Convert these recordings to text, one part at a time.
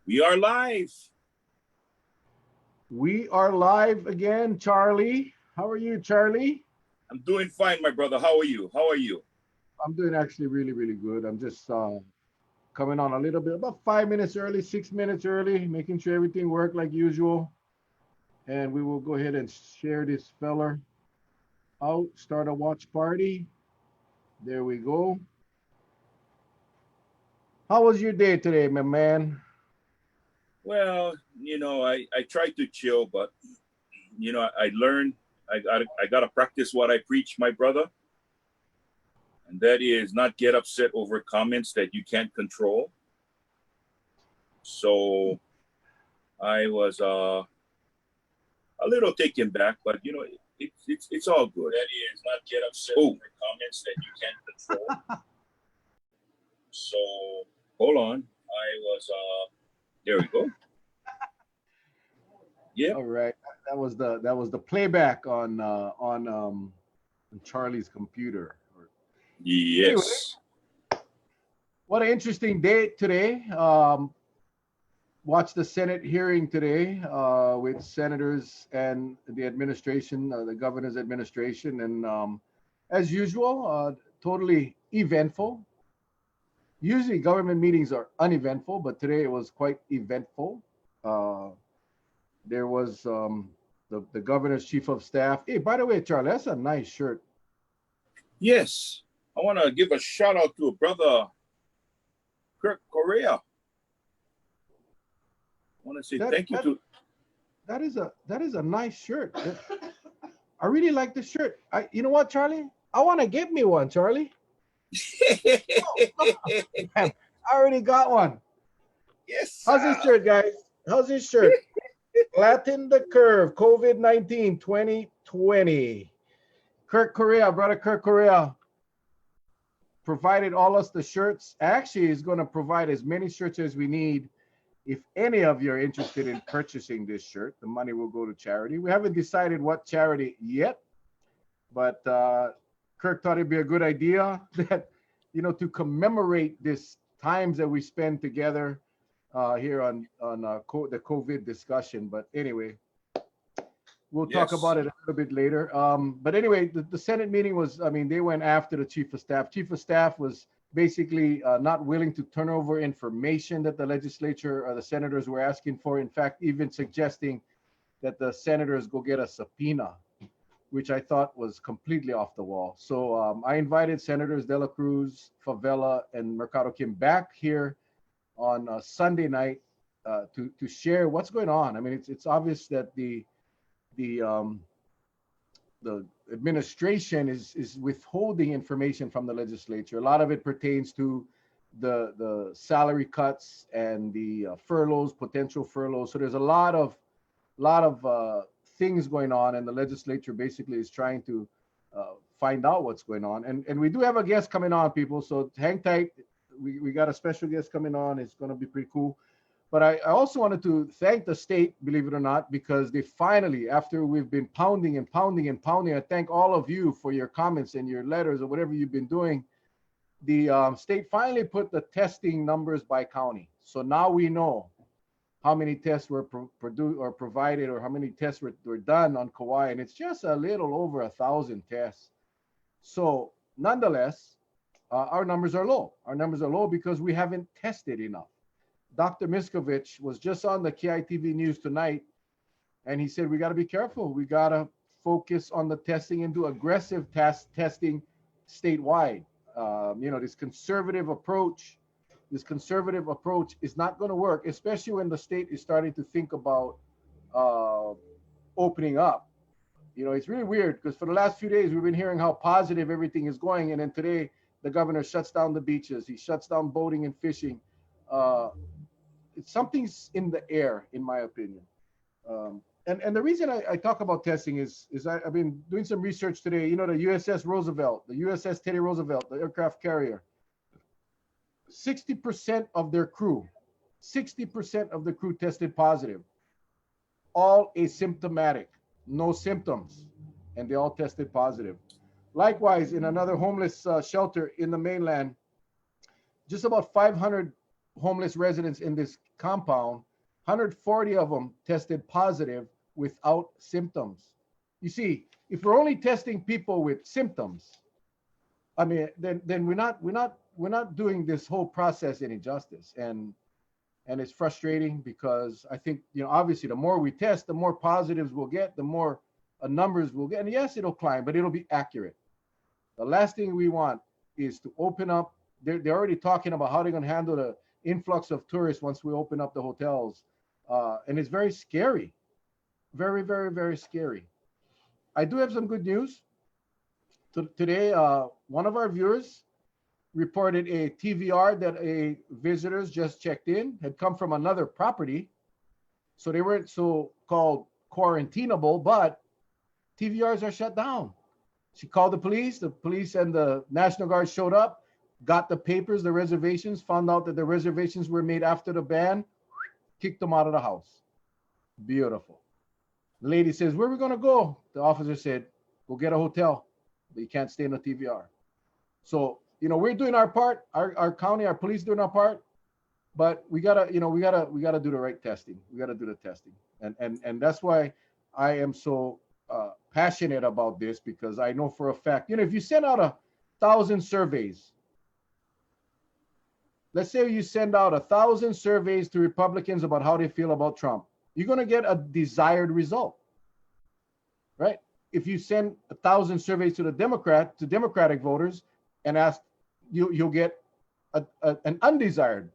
We are live. We are live again, Charlie. How are you, Charlie? I'm doing fine, my brother. How are you? How are you? I'm doing actually really, really good. I'm just coming on a little bit, about 5 minutes early, 6 minutes early, making sure everything worked like usual. And we will go ahead and share this feller out, start a watch party. There we go. How was your day today, my man? Well, I try to chill, but I learned I gotta practice what I preach, my brother, and that is not get upset over comments that you can't control. So I was a little taken back, but it's all good. That is not get upset over comments that you can't control. So hold on, I was there we go. Yeah. All right. That was the playback on Charlie's computer. Anyway, Yes. what an interesting day today. Watched the Senate hearing today with senators and the administration, the governor's administration, and as usual, totally eventful. Usually, government meetings are uneventful, but today it was quite eventful. Uh, there was the governor's chief of staff. Hey, by the way, Charlie, that's a nice shirt. Yes. I want to give a shout out to a brother, Kirk Correa. I want to say thank you to. That is a nice shirt. I really like the shirt. You know what, Charlie? I want to get me one, Charlie. I already got one. Yes. How's this shirt, guys? How's this shirt? Flatten the curve. COVID-19 2020. Kirk Correa, brother Kirk Correa, provided all us the shirts. Actually, he's going to provide as many shirts as we need. If any of you are interested in purchasing this shirt, the money will go to charity. We haven't decided what charity yet, but Kirk thought it'd be a good idea that, to commemorate this times that we spend together here on the COVID discussion. But anyway, we'll talk about it a little bit later. But anyway, the Senate meeting was, they went after the chief of staff. Chief of staff was basically not willing to turn over information that the legislature or the senators were asking for. In fact, even suggesting that the senators go get a subpoena, which I thought was completely off the wall. So I invited Senators De La Cruz, Favela, and Mercado Kim back here on Sunday night to share what's going on. It's obvious that the administration is withholding information from the legislature. A lot of it pertains to the salary cuts and the furloughs, potential furloughs. So there's a lot of things going on, and the legislature basically is trying to find out what's going on. And we do have a guest coming on, people. So hang tight. We got a special guest coming on. It's going to be pretty cool. But I also wanted to thank the state, believe it or not, because they finally, after we've been pounding and pounding and pounding, I thank all of you for your comments and your letters or whatever you've been doing. The state finally put the testing numbers by county. So now we know how many tests were produced or provided, or how many tests were done on Kauai. And it's just a little over 1,000 tests. So nonetheless, our numbers are low. Our numbers are low because we haven't tested enough. Dr. Miskovich was just on the KITV news tonight, and he said, we got to be careful. We got to focus on the testing and do aggressive testing statewide. This conservative approach is not going to work, especially when the state is starting to think about opening up. It's really weird because for the last few days, we've been hearing how positive everything is going. And then today, the governor shuts down the beaches. He shuts down boating and fishing. Something's in the air, in my opinion. And the reason I talk about testing is I've been doing some research today. The USS Roosevelt, the USS Teddy Roosevelt, the aircraft carrier, 60% of their crew, 60% of the crew tested positive, all asymptomatic, no symptoms, and they all tested positive. Likewise, in another homeless shelter in the mainland, just about 500 homeless residents in this compound, 140 of them tested positive without symptoms. You see, if we're only testing people with symptoms, I mean, then we're not doing this whole process any justice. And it's frustrating because I think, obviously the more we test, the more positives we'll get, the more numbers we'll get. And yes, it'll climb, but it'll be accurate. The last thing we want is to open up. They're already talking about how they're going to handle the influx of tourists once we open up the hotels. And it's very scary. Very, very, very scary. I do have some good news. Today, one of our viewers reported a TVR that a visitors just checked in had come from another property. So they weren't so-called quarantinable, but TVRs are shut down. She called the police and the National Guard showed up, got the papers, the reservations, found out that the reservations were made after the ban, kicked them out of the house. Beautiful. The lady says, "Where are we going to go?" The officer said, "Go get a hotel, but you can't stay in the TVR." So, we're doing our part, our county, our police doing our part, but we gotta do the right testing. We gotta do the testing. And that's why I am so passionate about this, because I know for a fact, if you send out 1,000 surveys, let's say you send out 1,000 surveys to Republicans about how they feel about Trump, you're going to get a desired result, right? If you send 1,000 surveys to Democratic voters and ask, you'll get an undesired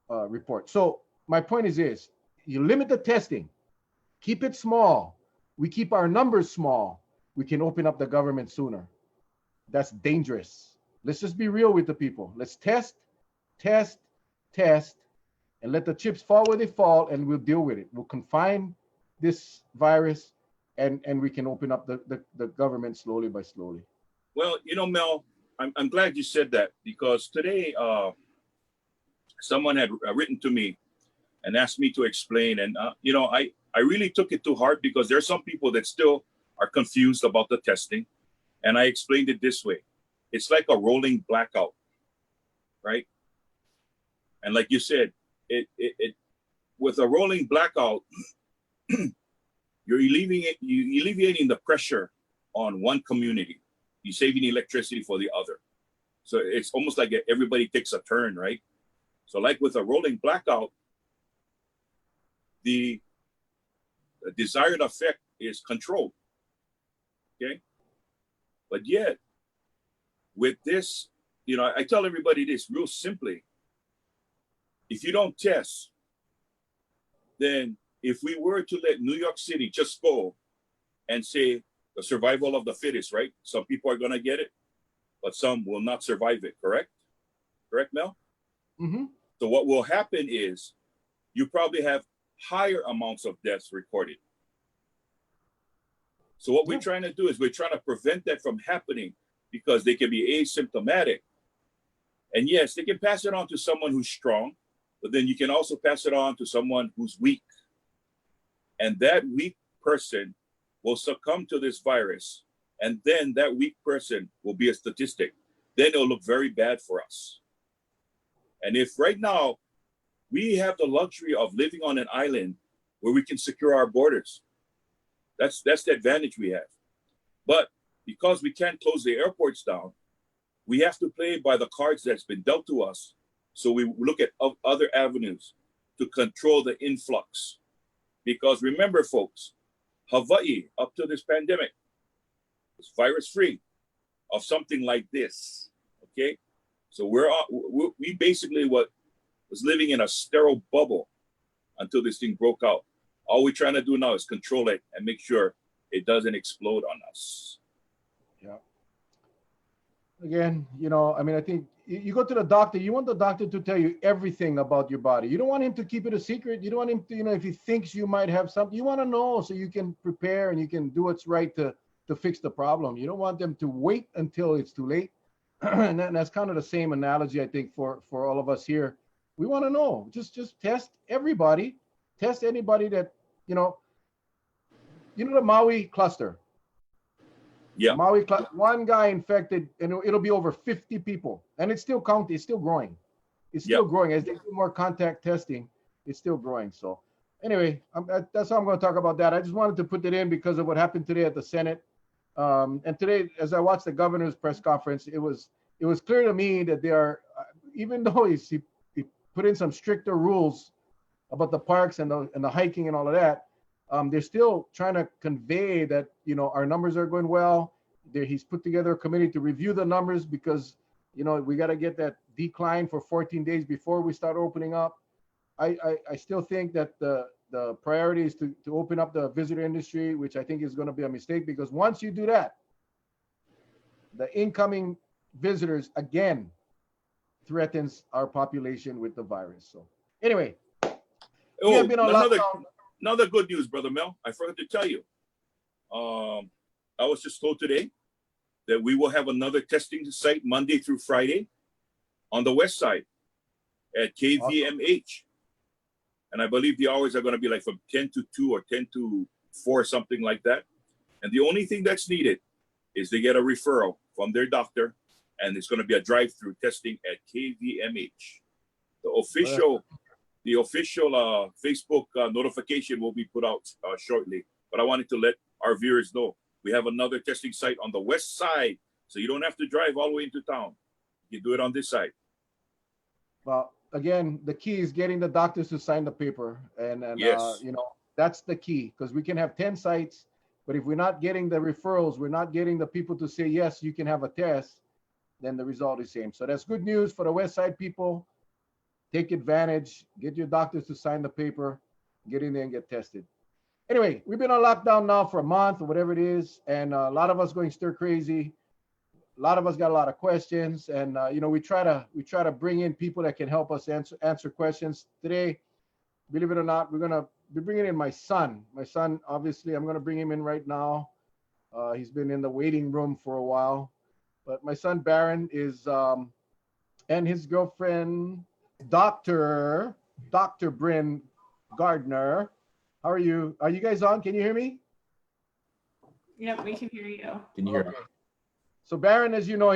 report. So my point is this: you limit the testing, keep it small. We keep our numbers small. We can open up the government sooner. That's dangerous. Let's just be real with the people. Let's test, and let the chips fall where they fall, and we'll deal with it. We'll confine this virus, and we can open up the government slowly by slowly. Well, Mel, I'm glad you said that, because today someone had written to me and asked me to explain. And, I really took it to heart, because there are some people that still are confused about the testing. And I explained it this way: it's like a rolling blackout, right? And like you said, it with a rolling blackout, you're alleviating the pressure on one community. You're saving electricity for the other. So it's almost like everybody takes a turn, right? So like with a rolling blackout, the desired effect is controlled, okay? But yet, with this, I tell everybody this real simply: if you don't test, then if we were to let New York City just go and say the survival of the fittest, right? Some people are going to get it, but some will not survive it, correct? Correct, Mel? Mm-hmm. So what will happen is you probably have higher amounts of deaths recorded. So what we're trying to do is we're trying to prevent that from happening, because they can be asymptomatic. And yes, they can pass it on to someone who's strong, but then you can also pass it on to someone who's weak. And that weak person will succumb to this virus. And then that weak person will be a statistic. Then it'll look very bad for us. And if right now we have the luxury of living on an island where we can secure our borders, that's the advantage we have. But because we can't close the airports down, we have to play by the cards that's been dealt to us. So we look at other avenues to control the influx. Because remember, folks, Hawaii, up to this pandemic, was virus-free of something like this, okay? So we basically was living in a sterile bubble until this thing broke out. All we're trying to do now is control it and make sure it doesn't explode on us. Yeah. Again, I think you go to the doctor, you want the doctor to tell you everything about your body. You don't want him to keep it a secret. You don't want him to, if he thinks you might have something, you want to know so you can prepare and you can do what's right to fix the problem. You don't want them to wait until it's too late. And that's kind of the same analogy, I think, for all of us here. We want to know. Just test everybody. Test anybody that, the Maui cluster. Yeah. Maui cluster, one guy infected, and it'll be over 50 people. And it's still counting, it's still growing. it's still Yep. growing. As they do more contact testing, it's still growing. So anyway, that's how I'm going to talk about that. I just wanted to put that in because of what happened today at the Senate. And today, as I watched the governor's press conference, it was clear to me that they are, even though he put in some stricter rules about the parks and the hiking and all of that, they're still trying to convey that, you know, our numbers are going well. He's put together a committee to review the numbers because, you know, we got to get that decline for 14 days before we start opening up. I still think that the priority is to open up the visitor industry, which I think is going to be a mistake, because once you do that, the incoming visitors again threatens our population with the virus. So anyway, we have been on lockdown. Another good news, Brother Mel. I forgot to tell you. I was just told today that we will have another testing site Monday through Friday on the west side at KVMH. And I believe the hours are going to be like from 10 to 2 or 10 to 4, something like that. And the only thing that's needed is they get a referral from their doctor, and it's going to be a drive-through testing at KVMH. The official Facebook notification will be put out shortly. But I wanted to let our viewers know we have another testing site on the west side, so you don't have to drive all the way into town. You do it on this side. Well, again, the key is getting the doctors to sign the paper, and yes. You know, that's the key, because we can have 10 sites, but if we're not getting the referrals, we're not getting the people to say yes, you can have a test, then the result is the same. So that's good news for the west side people. Take advantage, get your doctors to sign the paper, get in there and get tested. Anyway, we've been on lockdown now for a month or whatever it is, and a lot of us going stir crazy. A lot of us got a lot of questions, and you know, we try to bring in people that can help us answer questions. Today, believe it or not, we're gonna be bringing in my son. My son, obviously, I'm gonna bring him in right now. He's been in the waiting room for a while, but my son Baron is, and his girlfriend, Dr. Brynne Gardner. How are you? Are you guys on? Can you hear me? Yep, we can hear you. Can you hear me? So Baron, as you know,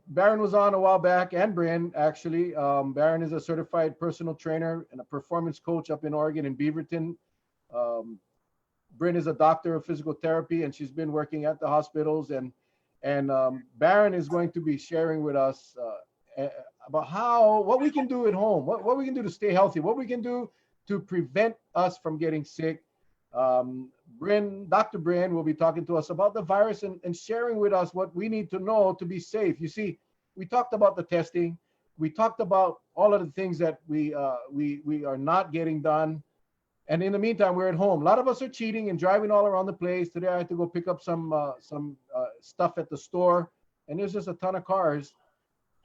Baron was on a while back, and Brynne actually. Baron is a certified personal trainer and a performance coach up in Oregon in Beaverton. Brynne is a doctor of physical therapy, and she's been working at the hospitals. And Baron is going to be sharing with us about what we can do at home, what we can do to stay healthy, what we can do to prevent us from getting sick. Dr. Brynne will be talking to us about the virus and sharing with us what we need to know to be safe. You see, we talked about the testing. We talked about all of the things that we are not getting done. And in the meantime, we're at home. A lot of us are cheating and driving all around the place. Today, I had to go pick up some stuff at the store, and there's just a ton of cars.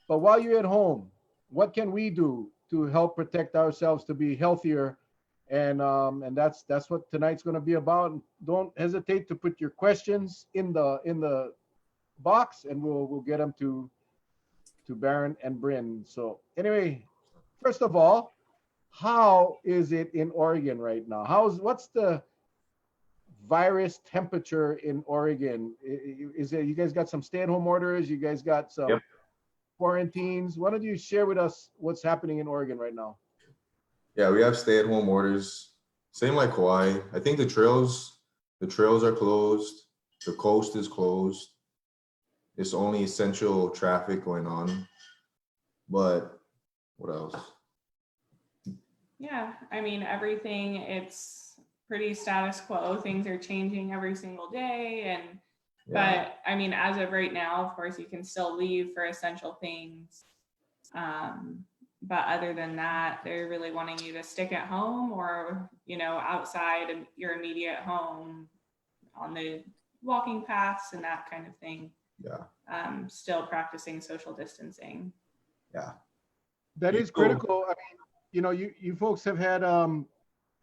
But while you're at home, what can we do to help protect ourselves to be healthier? And that's what tonight's going to be about. Don't hesitate to put your questions in the box, and we'll get them to Baron and Brynne. So anyway, first of all, how is it in Oregon right now? What's the virus temperature in Oregon? Is it, you guys got some stay-at-home orders? You guys got some quarantines? Why don't you share with us what's happening in Oregon right now? Yeah, we have stay-at-home orders. Same like Hawaii. I think the trails are closed. The coast is closed. It's only essential traffic going on. But what else? Yeah, I mean, everything, it's pretty status quo. Things are changing every single day. But I mean, as of right now, of course, you can still leave for essential things. But other than that, they're really wanting you to stick at home or, you know, outside your immediate home on the walking paths and that kind of thing. Yeah. Still practicing social distancing. Yeah. That is critical. I mean, you know, you folks have had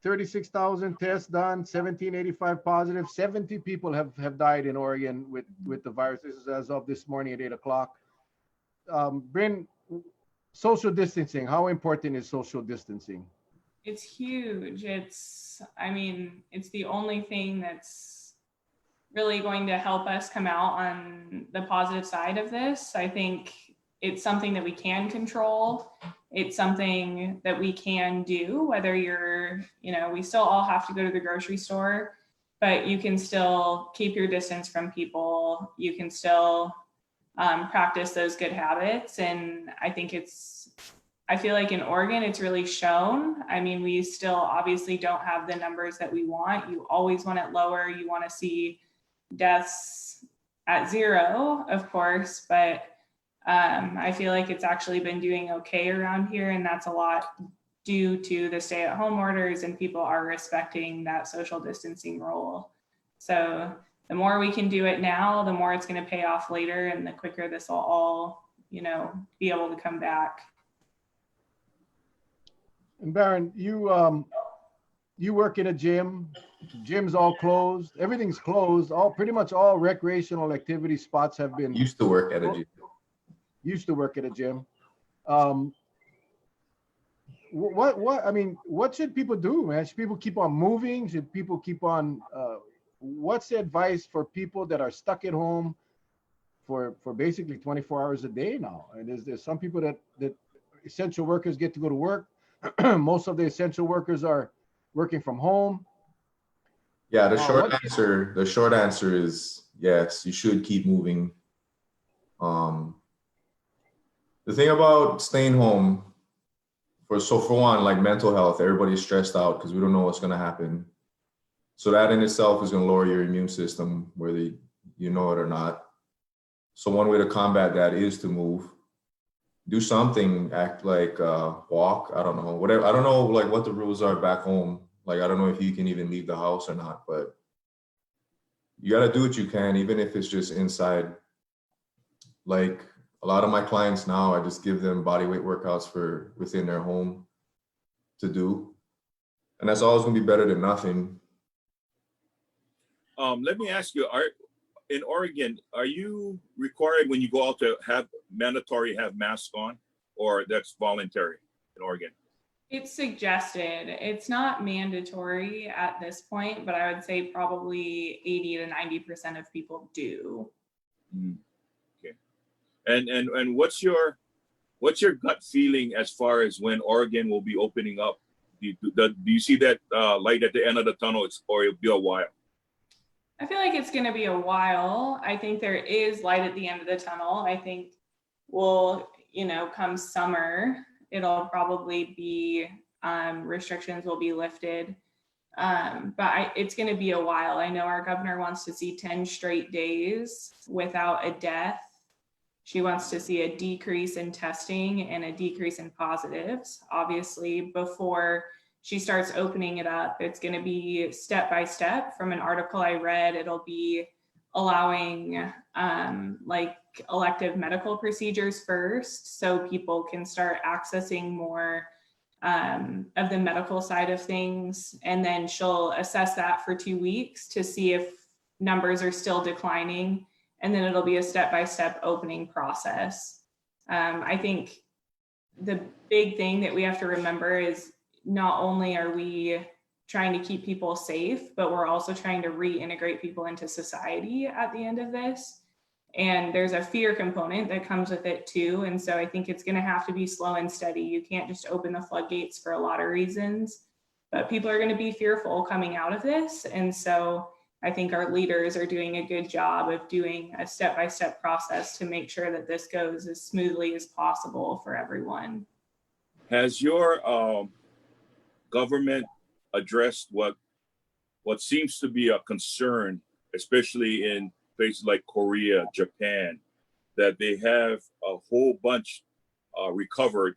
36,000 tests done, 1,785 positive. 70 people have died in Oregon with the virus. This is as of this morning at 8 o'clock. Brynne, social distancing, how important is social distancing? It's huge. It's the only thing that's really going to help us come out on the positive side of this. I think it's something that we can control. It's something that we can do, whether you're, we still all have to go to the grocery store, but you can still keep your distance from people. You can still practice those good habits. And I feel like in Oregon, it's really shown. I mean, we still obviously don't have the numbers that we want. You always want it lower. You want to see deaths at 0, of course, but I feel like it's actually been doing okay around here. And that's a lot due to the stay-at-home orders, and people are respecting that social distancing rule. So the more we can do it now, the more it's going to pay off later, and the quicker this will all, be able to come back. And Baron, you work in a gym. Gym's all closed. Everything's closed. Pretty much all recreational activity spots have been. Used to work at a gym. Used to work at a gym. What should people do, man? Should people keep on moving? Should people keep on? What's the advice for people that are stuck at home for basically 24 hours a day now? And there's some people that essential workers get to go to work. Most of the essential workers are working from home. Yeah, the short answer is yes, you should keep moving. The thing about staying home, for one, like mental health, everybody's stressed out because we don't know what's going to happen. So that in itself is going to lower your immune system, whether you know it or not. So one way to combat that is to move. Do something, act like walk. I don't know, whatever. I don't know like what the rules are back home. Like, I don't know if you can even leave the house or not, but you got to do what you can, even if it's just inside. Like a lot of my clients now, I just give them body weight workouts for within their home to do. And that's always going to be better than nothing. Let me ask you, in Oregon, are you required when you go out to have masks on, or that's voluntary in Oregon? It's suggested. It's not mandatory at this point, but I would say probably 80 to 90% of people do. Okay. And what's your gut feeling as far as when Oregon will be opening up? Do you see that light at the end of the tunnel, or it'll be a while? I feel like it's going to be a while. I think there is light at the end of the tunnel. I think come summer, it'll probably be, restrictions will be lifted. But it's going to be a while. I know our governor wants to see 10 straight days without a death. She wants to see a decrease in testing and a decrease in positives. Obviously, before she starts opening it up, it's going to be step by step. From an article I read, it'll be allowing elective medical procedures first, so people can start accessing more of the medical side of things. And then she'll assess that for 2 weeks to see if numbers are still declining. And then it'll be a step-by-step opening process. I think the big thing that we have to remember is not only are we trying to keep people safe, but we're also trying to reintegrate people into society at the end of this. And there's a fear component that comes with it too. And so I think it's going to have to be slow and steady. You can't just open the floodgates for a lot of reasons, but people are going to be fearful coming out of this. And so I think our leaders are doing a good job of doing a step-by-step process to make sure that this goes as smoothly as possible for everyone. Has your government addressed what seems to be a concern, especially in places like Korea, Japan, that they have a whole bunch recovered,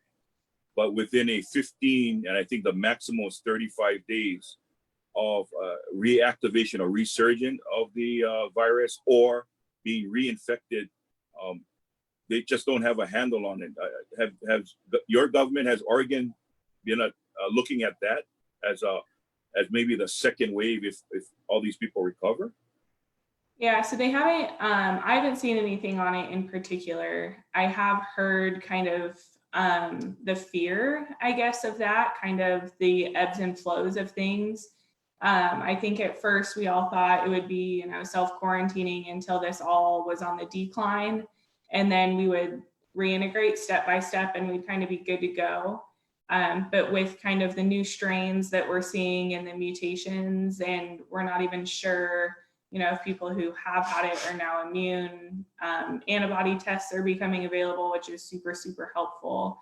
but within a 15, and I think the maximum is 35 days of reactivation or resurgence of the virus, or being reinfected. They just don't have a handle on it. Have your government, has Oregon been looking at that as maybe the second wave if all these people recover? Yeah, so they haven't, I haven't seen anything on it in particular. I have heard kind of the fear, I guess, of that, kind of the ebbs and flows of things. I think at first we all thought it would be, self-quarantining until this all was on the decline. And then we would reintegrate step by step and we'd kind of be good to go. But with kind of the new strains that we're seeing and the mutations, and we're not even sure, if people who have had it are now immune, antibody tests are becoming available, which is super, super helpful.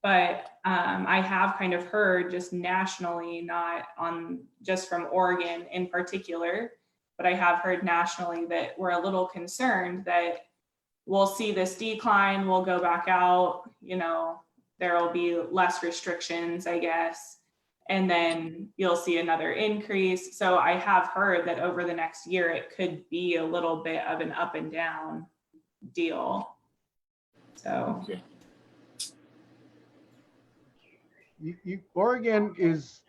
But I have kind of heard just nationally, not on just from Oregon in particular, but I have heard nationally that we're a little concerned that we'll see this decline, we'll go back out, there will be less restrictions, I guess, and then you'll see another increase. So I have heard that over the next year, it could be a little bit of an up and down deal. So. Okay. Oregon is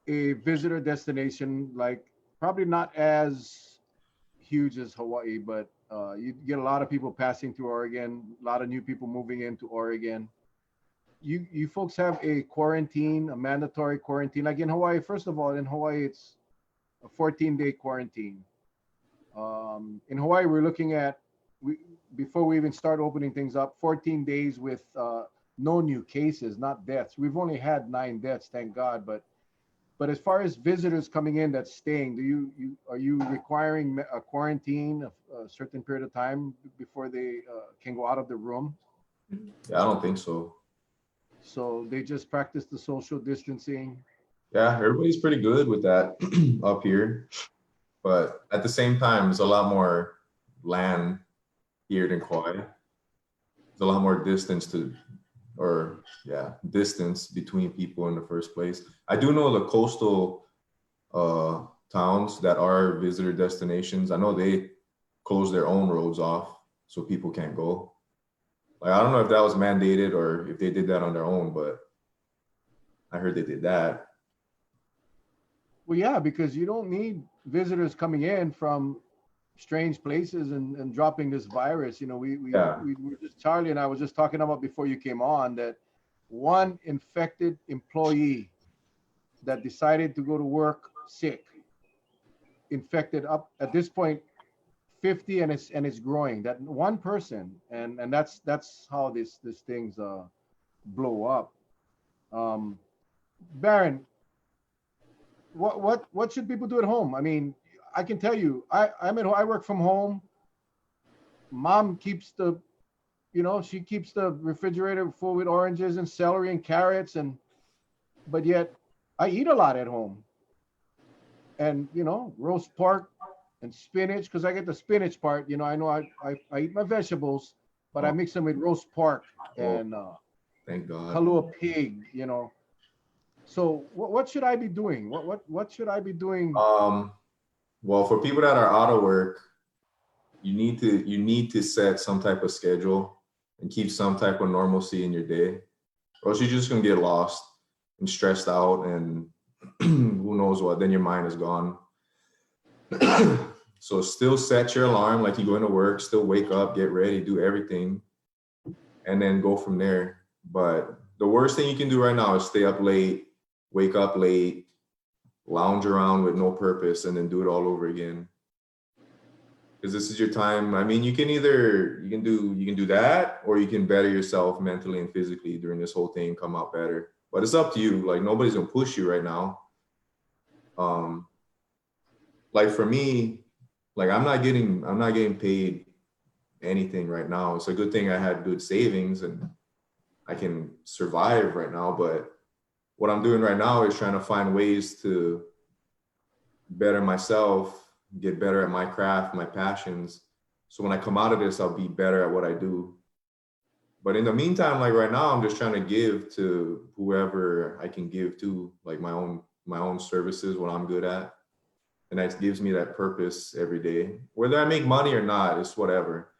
a visitor destination, like probably not as huge as Hawaii, but you get a lot of people passing through Oregon, a lot of new people moving into Oregon. You folks have a quarantine, a mandatory quarantine. Like in Hawaii, first of all, in Hawaii, it's a 14-day quarantine. In Hawaii, we're looking at, before we even start opening things up, 14 days with no new cases, not deaths. We've only had 9 deaths, thank God. But as far as visitors coming in that's staying, are you requiring a quarantine a certain period of time before they can go out of the room? Yeah, I don't think so. So they just practice the social distancing. Yeah, everybody's pretty good with that up here. But at the same time, there's a lot more land here than Kauai. There's a lot more distance distance between people in the first place. I do know the coastal towns that are visitor destinations, I know they close their own roads off so people can't go. Like, I don't know if that was mandated or if they did that on their own, but I heard they did that. Well, yeah, because you don't need visitors coming in from strange places and dropping this virus. We were just, Charlie and I was just talking about before you came on, that one infected employee that decided to go to work sick infected up at this point 50, and it's growing. That one person, and that's how these things blow up. Brynne, what should people do at home? I mean, I can tell you, I work from home. Mom keeps she keeps the refrigerator full with oranges and celery and carrots, but yet I eat a lot at home. And roast pork and spinach, because I get the spinach part. I know I eat my vegetables, but I mix them with roast pork and thank God. kalua pig. So what should I be doing? What should I be doing? Well, for people that are out of work, you need to set some type of schedule and keep some type of normalcy in your day, or else you're just gonna get lost and stressed out, and who knows what. Then your mind is gone. So still set your alarm like you go into work. Still wake up, get ready, do everything, and then go from there. But the worst thing you can do right now is stay up late, wake up late, lounge around with no purpose, and then do it all over again. Because this is your time. I mean, you can do that, or you can better yourself mentally and physically during this whole thing, come out better. But it's up to you. Like, nobody's gonna push you right now. Like for me, like I'm not getting paid anything right now. It's a good thing I had good savings and I can survive right now. But what I'm doing right now is trying to find ways to better myself, get better at my craft, my passions. So when I come out of this, I'll be better at what I do. But in the meantime, like right now, I'm just trying to give to whoever I can give to, like my own services, what I'm good at. And that gives me that purpose every day. Whether I make money or not, it's whatever.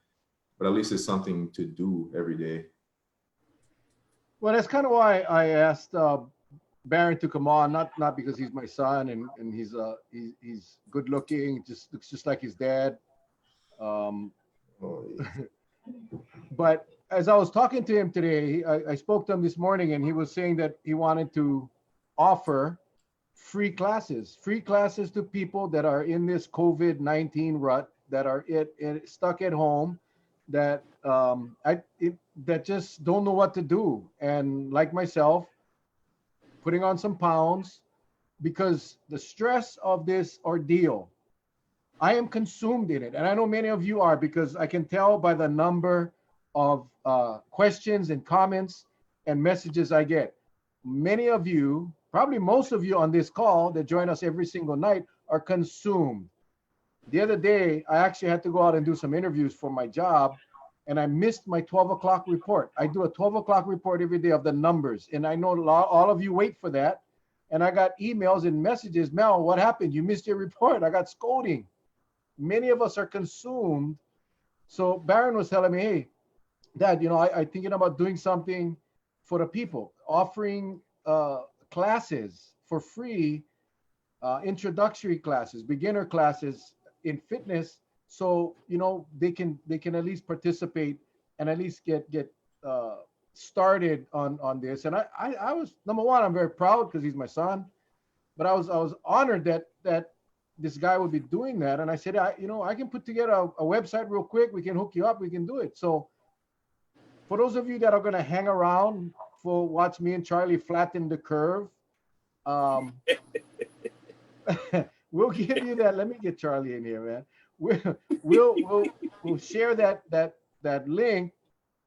But at least it's something to do every day. Well, that's kind of why I asked Brynne to come on, not because he's my son and he's good looking, just looks just like his dad. But as I was talking to him today, I spoke to him this morning, and he was saying that he wanted to offer free classes to people that are in this COVID-19 rut, that are stuck at home, that that just don't know what to do, and like myself, putting on some pounds because the stress of this ordeal, I am consumed in it, and I know many of you are, because I can tell by the number of questions and comments and messages I get. Many of you, probably most of you on this call that join us every single night, are consumed. The other day, I actually had to go out and do some interviews for my job, and I missed my 12 o'clock report. I do a 12 o'clock report every day of the numbers, and I know all of you wait for that. And I got emails and messages, Mel, what happened? You missed your report. I got scolding. Many of us are consumed. So Baron was telling me, hey, Dad, you know, I thinking about doing something for the people, offering classes for free, introductory classes, beginner classes in fitness, so you know they can at least participate and at least get started on this. And I was, number one, I'm very proud because he's my son, but I was honored that this guy would be doing that. And I said, you know, I can put together a website real quick. We can hook you up. We can do it. So for those of you that are going to hang around for watch me and Charlie flatten the curve, we'll give you that. Let me get Charlie in here, man. We'll share that link,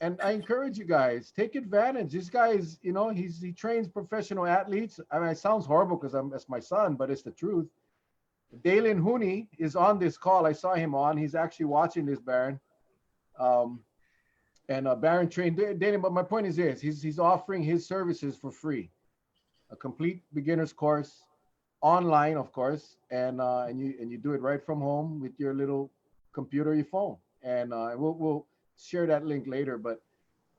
and I encourage you guys, take advantage. This guy is, you know, he trains professional athletes. I mean, it sounds horrible because that's my son, but it's the truth. Dalen Hooney is on this call. I saw him on. He's actually watching this, Baron. And Baron trained Dalen, but my point is this: he's offering his services for free, a complete beginner's course, online, of course, and you do it right from home with your little computer, your phone, and we'll share that link later. But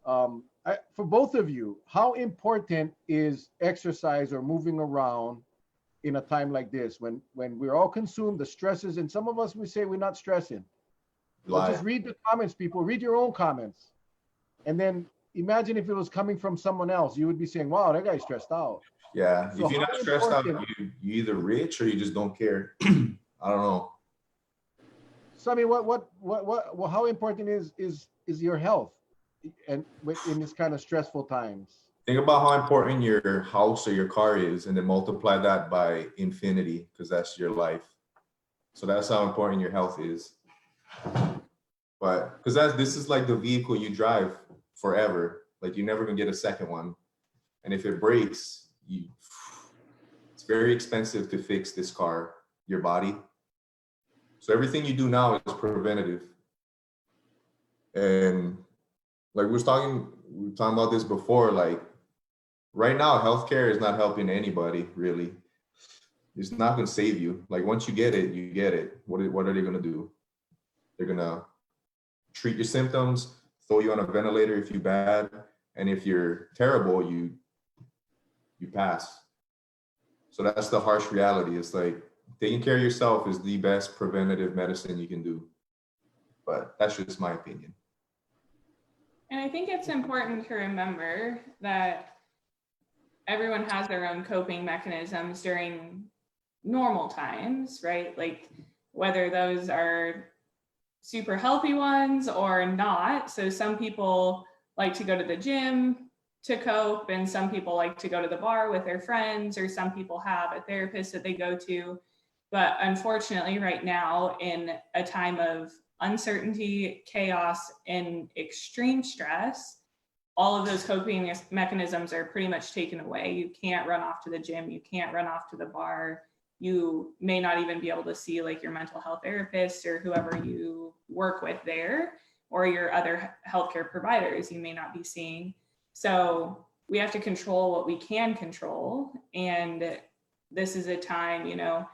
for both of you, how important is exercise or moving around in a time like this when we're all consumed, the stresses, and some of us, we say we're not stressing. But just read the comments, people. Read your own comments, and then imagine if it was coming from someone else. You would be saying, "Wow, that guy's stressed out." Yeah, So if you're not stressed out, you either rich or you just don't care. I don't know. So I mean, how important is your health, and in this kind of stressful times? Think about how important your house or your car is, and then multiply that by infinity, because that's your life. So that's how important your health is. But because this is like the vehicle you drive forever. Like you're never gonna get a second one, and if it breaks, it's very expensive to fix this car, your body. So everything you do now is preventative. And like we were talking about this before, like right now, healthcare is not helping anybody really. It's not going to save you. Like once you get it, you get it. What are they going to do? They're going to treat your symptoms, throw you on a ventilator if you're bad, and if you're terrible, you pass. So that's the harsh reality. It's like taking care of yourself is the best preventative medicine you can do. But that's just my opinion. And I think it's important to remember that everyone has their own coping mechanisms during normal times, right? Like whether those are super healthy ones or not. So some people like to go to the gym to cope, and some people like to go to the bar with their friends, or some people have a therapist that they go to. But unfortunately, right now, in a time of uncertainty, chaos, and extreme stress, all of those coping mechanisms are pretty much taken away. You can't run off to the gym. You can't run off to the bar. You may not even be able to see like your mental health therapist or whoever you work with there, or your other healthcare providers you may not be seeing. So we have to control what we can control. And this is a time, you know,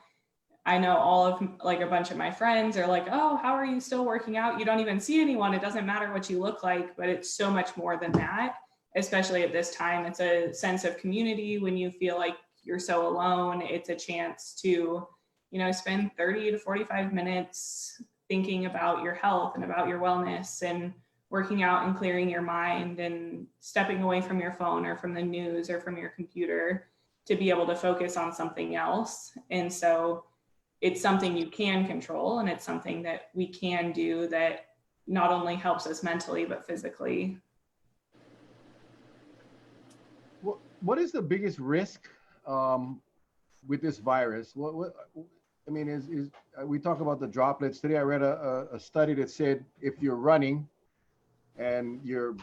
I know all of like a bunch of my friends are like, oh, how are you still working out? You don't even see anyone. It doesn't matter what you look like, but it's so much more than that, especially at this time. It's a sense of community. When you feel like you're so alone, it's a chance to, you know, spend 30 to 45 minutes thinking about your health and about your wellness and working out and clearing your mind and stepping away from your phone or from the news or from your computer to be able to focus on something else. And so it's something you can control, and it's something that we can do that not only helps us mentally, but physically. What is the biggest risk with this virus? What I mean is we talk about the droplets today. I read a study that said if you're running and your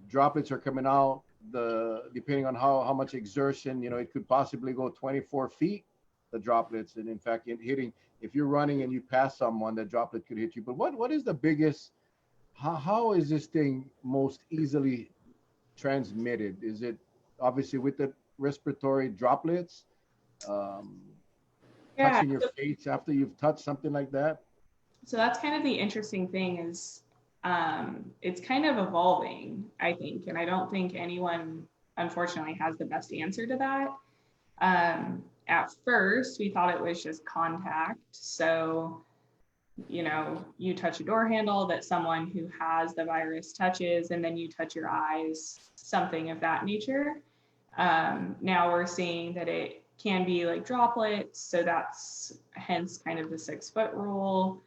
droplets are coming out, depending on how much exertion, it could possibly go 24 feet, the droplets, and in fact, if you're running and you pass someone, the droplet could hit you. But what is the biggest? How is this thing most easily transmitted? Is it obviously with the respiratory droplets, touching your face after you've touched something like that? So that's kind of the interesting thing is it's kind of evolving, I think, and I don't think anyone unfortunately has the best answer to that. At first we thought it was just contact, so you touch a door handle that someone who has the virus touches, and then you touch your eyes, something of that nature. Now we're seeing that it can be like droplets, so that's hence kind of the 6-foot rule.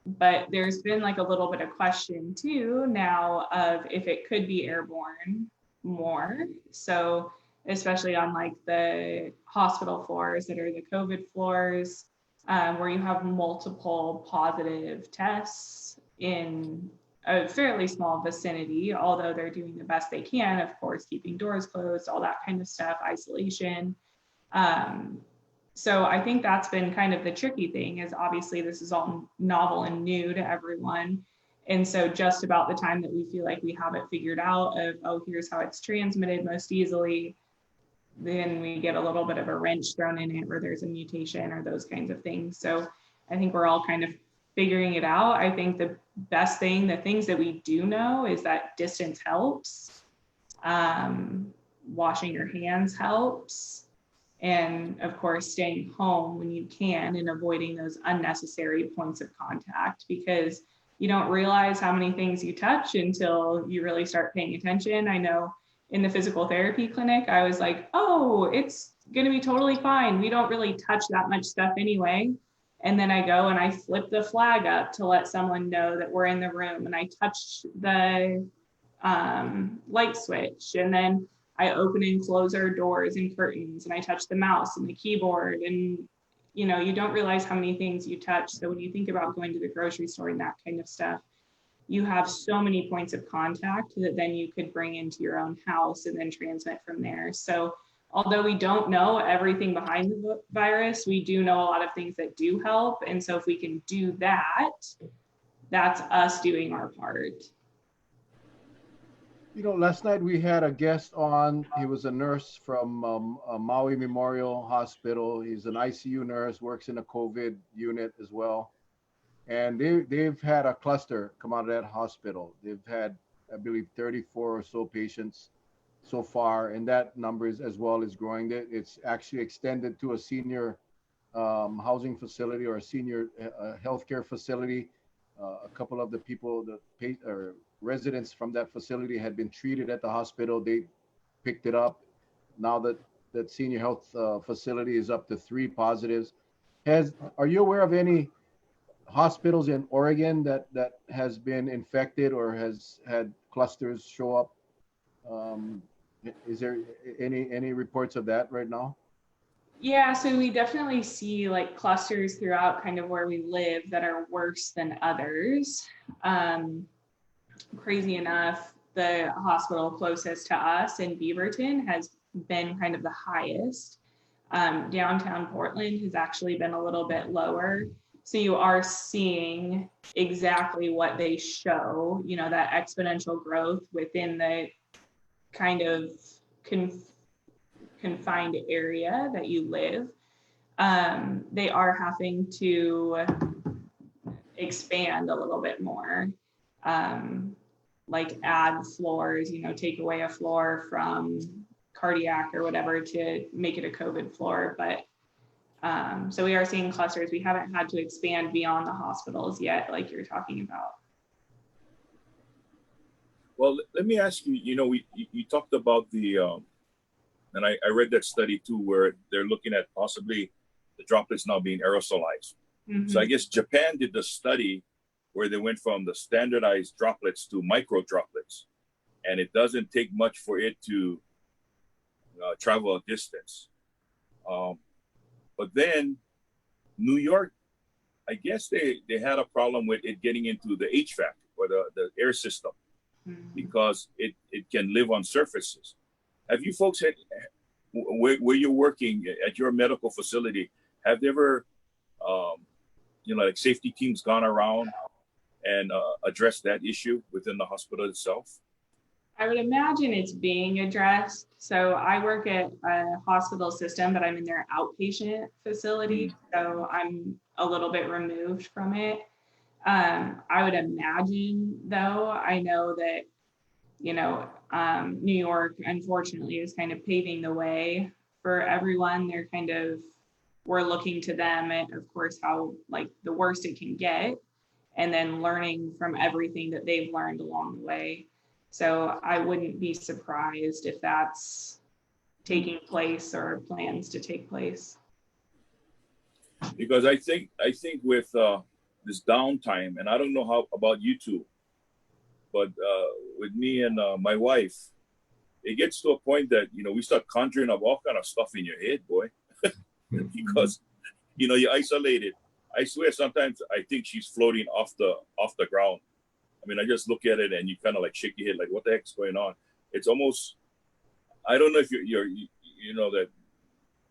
But there's been like a little bit of question too now of if it could be airborne more. So especially on like the hospital floors that are the COVID floors, where you have multiple positive tests in a fairly small vicinity, although they're doing the best they can, of course, keeping doors closed, all that kind of stuff, isolation. So I think that's been kind of the tricky thing is obviously this is all novel and new to everyone. And so just about the time that we feel like we have it figured out of, oh, here's how it's transmitted most easily, then we get a little bit of a wrench thrown in it where there's a mutation or those kinds of things. So I think we're all kind of figuring it out. I think the best thing, the things that we do know is that distance helps. Washing your hands helps. And of course, staying home when you can and avoiding those unnecessary points of contact, because you don't realize how many things you touch until you really start paying attention. I know in the physical therapy clinic, I was like, oh, it's going to be totally fine. We don't really touch that much stuff anyway. And then I go and I flip the flag up to let someone know that we're in the room, and I touch the light switch, and then I open and close our doors and curtains, and I touch the mouse and the keyboard, and you don't realize how many things you touch. So when you think about going to the grocery store and that kind of stuff, you have so many points of contact that then you could bring into your own house and then transmit from there. So although we don't know everything behind the virus, we do know a lot of things that do help. And so if we can do that, that's us doing our part. Last night we had a guest on. He was a nurse from Maui Memorial Hospital. He's an ICU nurse, works in a COVID unit as well. And they've had a cluster come out of that hospital. They've had, I believe, 34 or so patients so far, and that number is as well is growing. It's actually extended to a senior housing facility or a senior healthcare facility. A couple of the people, residents from that facility had been treated at the hospital. They picked it up. Now that senior health facility is up to 3 positives. Are you aware of any hospitals in Oregon that has been infected or has had clusters show up? Is there any reports of that right now? Yeah, so we definitely see like clusters throughout kind of where we live that are worse than others. Crazy enough, the hospital closest to us in Beaverton has been kind of the highest. Downtown Portland has actually been a little bit lower. So you are seeing exactly what they show, that exponential growth within the kind of confined area that you live. They are having to expand a little bit more, like add floors, take away a floor from cardiac or whatever to make it a COVID floor. But so we are seeing clusters. We haven't had to expand beyond the hospitals yet, like you're talking about. Well, let me ask you, you talked about the, and I read that study too, where they're looking at possibly the droplets now being aerosolized. Mm-hmm. So I guess Japan did the study where they went from the standardized droplets to micro droplets. And it doesn't take much for it to travel a distance. But then New York, I guess they had a problem with it getting into the HVAC or the air system, because it can live on surfaces. Have you folks had, where you're working at your medical facility, have there ever, like safety teams gone around and addressed that issue within the hospital itself? I would imagine it's being addressed. So I work at a hospital system, but I'm in their outpatient facility. So I'm a little bit removed from it. I would imagine, though, I know that, New York, unfortunately, is kind of paving the way for everyone. We're looking to them at, of course, how like the worst it can get, and then learning from everything that they've learned along the way. So I wouldn't be surprised if that's taking place or plans to take place. Because I think with this downtime, and I don't know how about you two, but with me and my wife, it gets to a point that we start conjuring up all kind of stuff in your head, boy, because you're isolated. I swear, sometimes I think she's floating off the ground. I mean, I just look at it and you kind of like shake your head, like, what the heck's going on? It's almost, I don't know if you're that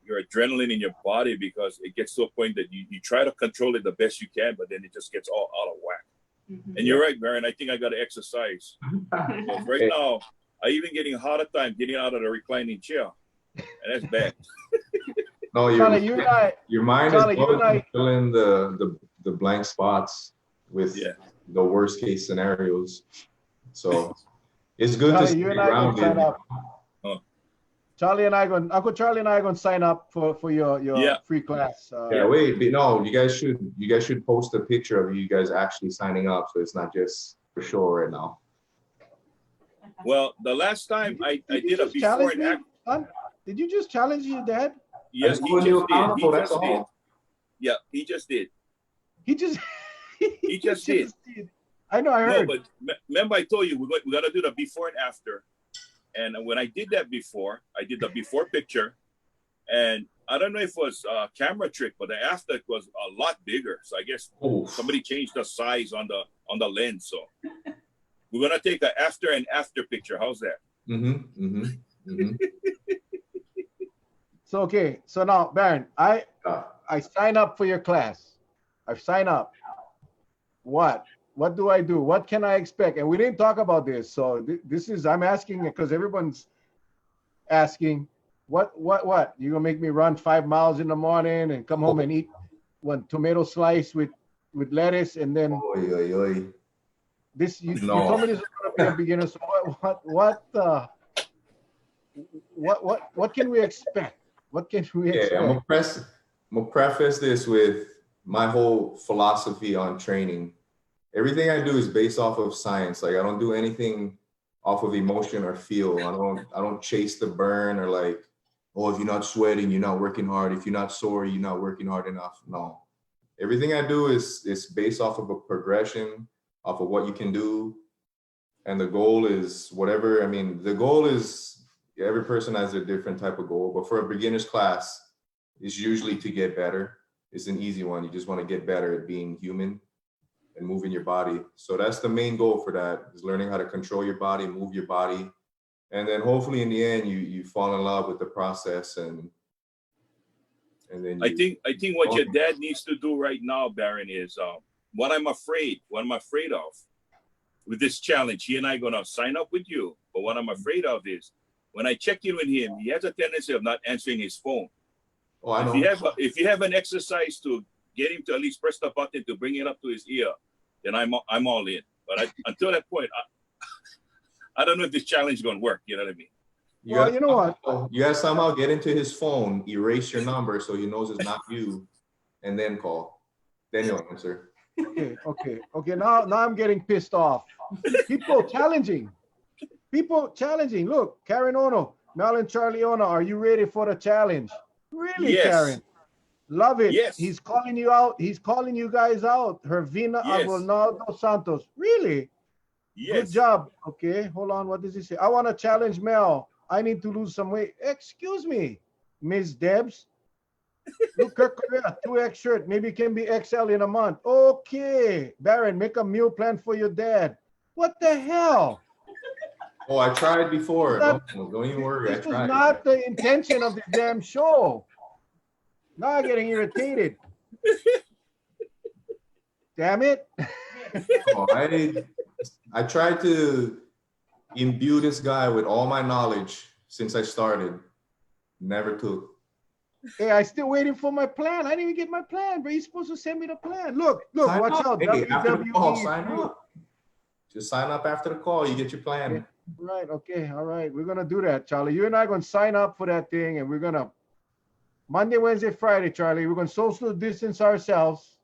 your adrenaline in your body, because it gets to a point that you try to control it the best you can, but then it just gets all out of whack. Mm-hmm. And you're right, Brynne, I think I got to exercise. Because right now, I even getting a harder time getting out of the reclining chair. And that's bad. No, Charlie, your mind Charlie, is going to fill in the blank spots with the worst case scenarios. So it's good Charlie, to stay you and I gonna sign grounded. up. Uncle Charlie and I are going to sign up for your free class. Wait, but no, you guys should post a picture of you guys actually signing up, so it's not just for show right now. Well, the last time I did a before and after. Did you just challenge your dad? Yeah, he just did. Yeah, he just did. He just did. I know, I heard. No, but remember I told you we got to do the before and after. And when I did that before, I did the before picture, and I don't know if it was a camera trick, but the after was a lot bigger. So I guess somebody changed the size on the lens. So we're gonna take an after and after picture. How's that? So okay, so now, Brynne, I sign up for your class. I've signed up. What do I do? What can I expect? And we didn't talk about this. So I'm asking because everyone's asking, what? You gonna make me run 5 miles in the morning and come home and eat one tomato slice with lettuce, and then this you told me this was gonna be a beginner. So what can we expect? What can we expect? I'm gonna preface this with my whole philosophy on training. Everything I do is based off of science. Like I don't do anything off of emotion or feel. I don't chase the burn, or like, oh, if you're not sweating, you're not working hard. If you're not sore, you're not working hard enough. No. Everything I do is based off of a progression, off of what you can do. And the goal is whatever. I mean, the goal is every person has a different type of goal, but for a beginner's class, it's usually to get better. It's an easy one. You just want to get better at being human and moving your body. So that's the main goal for that, is learning how to control your body, move your body. And then hopefully in the end, you fall in love with the process, and then I think what your dad needs to do right now, Brynne, is what I'm afraid of with this challenge. He and I are gonna sign up with you, but what I'm afraid of is when I check in with him, he has a tendency of not answering his phone. Oh, I know. If you have an exercise to get him to at least press the button to bring it up to his ear, then I'm all in. But until that point, I don't know if this challenge is gonna work. You know what I mean? You know what? You gotta somehow get into his phone, erase your number so he knows it's not you, and then call. Then he'll answer. Okay. Now I'm getting pissed off. People challenging. Look, Karen Ono, Mel and Charlie Ono, are you ready for the challenge? Really, yes. Karen? Love it. Yes. He's calling you out. He's calling you guys out. Hervina Yes. Aguinaldo Santos. Really? Yes. Good job. Okay, hold on. What does he say? I want to challenge Mel. I need to lose some weight. Excuse me, Miss Debs. Look, Kirk Correa, 2X shirt. Maybe it can be XL in a month. Okay. Baron, make a meal plan for your dad. What the hell? Oh, I tried before. Not- Don't even worry. I This was tried. not the intention of this damn show. Now I'm getting irritated. Damn it. Oh, I tried to imbue this guy with all my knowledge since I started. Never took. Hey, I still waiting for my plan. I didn't even get my plan, but he's supposed to send me the plan. Look, Sign watch up. out. Hey, after the call, WWE. sign up. Just sign up after the call. You get your plan. Yeah. Right. Okay. All right. We're gonna do that, Charlie. You and I are gonna sign up for that thing, and we're gonna Monday, Wednesday, Friday, Charlie. We're gonna social distance ourselves.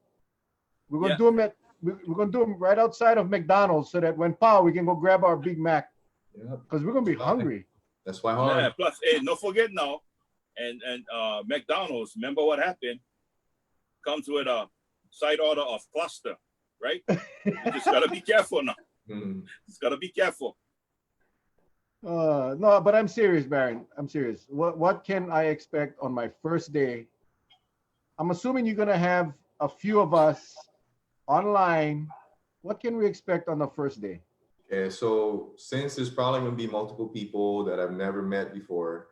We're gonna Yeah. do them at. We're gonna do them right outside of McDonald's, so that when we can go grab our Big Mac, Yeah. because we're gonna be hungry. That's why Yeah, hard. plus, hey, don't forget now, and McDonald's. Remember what happened? Comes with a side order of cluster, right? You just gotta be careful now. Mhm. Just gotta be careful. No, but I'm serious, Baron. I'm serious. What can I expect on my first day? I'm assuming you're gonna have a few of us online. What can we expect on the first day? Okay, so since there's probably gonna be multiple people that I've never met before,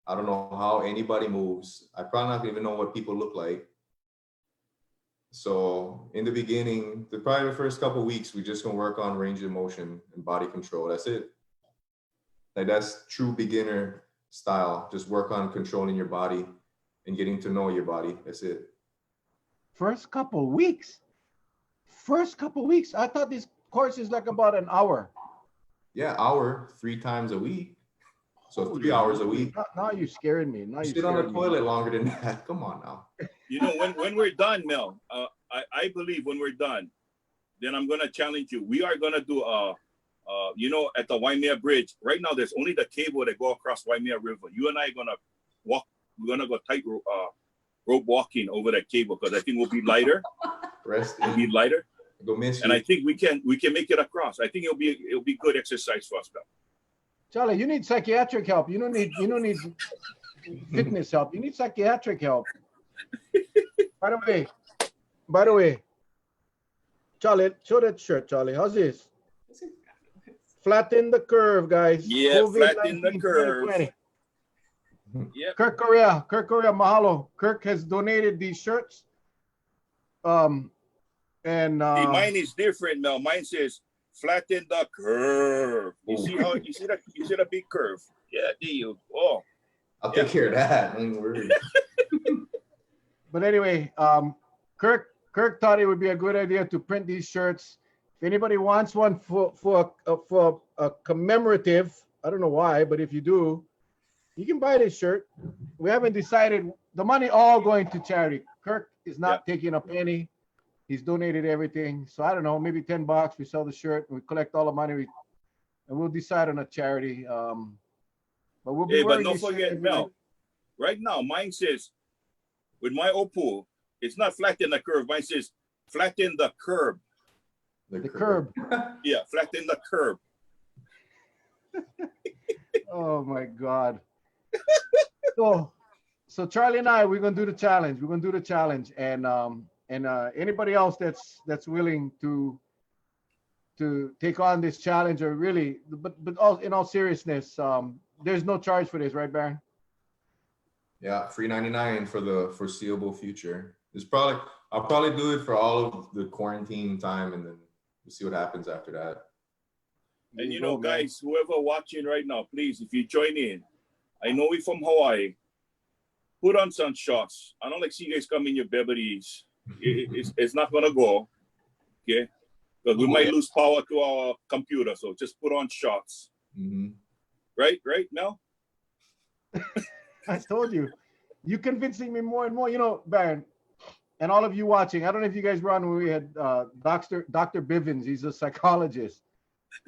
I don't know how anybody moves. I probably not even know what people look like. So in the beginning, probably the first couple of weeks, we're just gonna work on range of motion and body control. That's it. Like that's true beginner style. Just work on controlling your body and getting to know your body. That's it. First couple weeks. First couple weeks. I thought this course is like about an hour. Yeah, hour 3 times a week. So 3 Holy hours a moly. week. Now you scared me. Now you Sit on scared the me. toilet longer than that. Come on now. You know, when we're done, Mel, I believe when we're done, then I'm gonna challenge you. We are gonna do you know, at the Waimea Bridge. Right now, there's only the cable that go across Waimea River. You and I are gonna walk. We're gonna go tight rope walking over that cable because I think we'll be lighter. Rest We'll be lighter, Go miss and you. I think we can make it across. I think it'll be good exercise for us, Mel. Charlie, you need psychiatric help. You don't need fitness help. You need psychiatric help. By the way, Charlie, show that shirt, Charlie. How's this? Flatten the curve, guys. Yeah, flatten the 2020. curve. Yep. Kirk Correa, mahalo. Kirk has donated these shirts. And See, mine is different, Mel. Mine says flatten the curve. You see how you see the big curve? Yeah, there you go. Oh, I'll take care of that. Don't worry. but anyway, Kirk thought it would be a good idea to print these shirts. If anybody wants one for a commemorative, I don't know why, but if you do, you can buy this shirt. We haven't decided. The money all going to charity. Kirk is not taking a penny. He's donated everything. So I don't know, maybe $10. We sell the shirt and we collect all the money, and we'll decide on a charity. But we'll be hey, but wearing don't these shirts forget, every Mel. night. Right now, mine says with my Opal, it's not flatten the curve. Mine says flatten the curb. The curb. Yeah, flatten the curb. Oh my God. So Charlie and I, we're gonna do the challenge. We're gonna do the challenge, and anybody else that's willing to take on this challenge, or really, but in all seriousness, there's no charge for this, right, Baron? Yeah, free 99 for the foreseeable future. I'll probably do it for all of the quarantine time, and then we'll see what happens after that. And you know, guys, whoever watching right now, please, if you join in, I know we're from Hawaii. Put on some shots. I don't like see you guys come in your beverages. It's not gonna go, okay? Because we might lose power to our computer. So just put on shots. Mm-hmm. Right, Mel? I told you, you're convincing me more and more. You know, Baron, and all of you watching, I don't know if you guys were on when we had Dr. Bivens. He's a psychologist.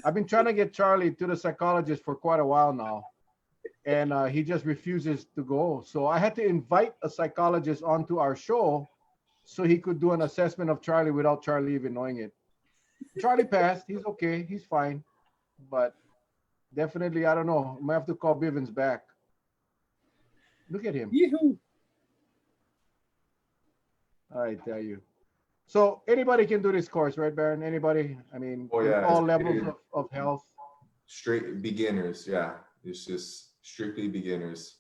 I've been trying to get Charlie to the psychologist for quite a while now. and he just refuses to go. So I had to invite a psychologist onto our show so he could do an assessment of Charlie without Charlie even knowing it. Charlie passed. He's okay. He's fine. But definitely, I don't know. I might have to call Bivens back. Look at him. Yee-hoo. I tell you. So anybody can do this course, right, Baron? Anybody? I mean, Oh, yeah, all it's levels pretty- of health. Straight beginners, yeah. It's just strictly beginners.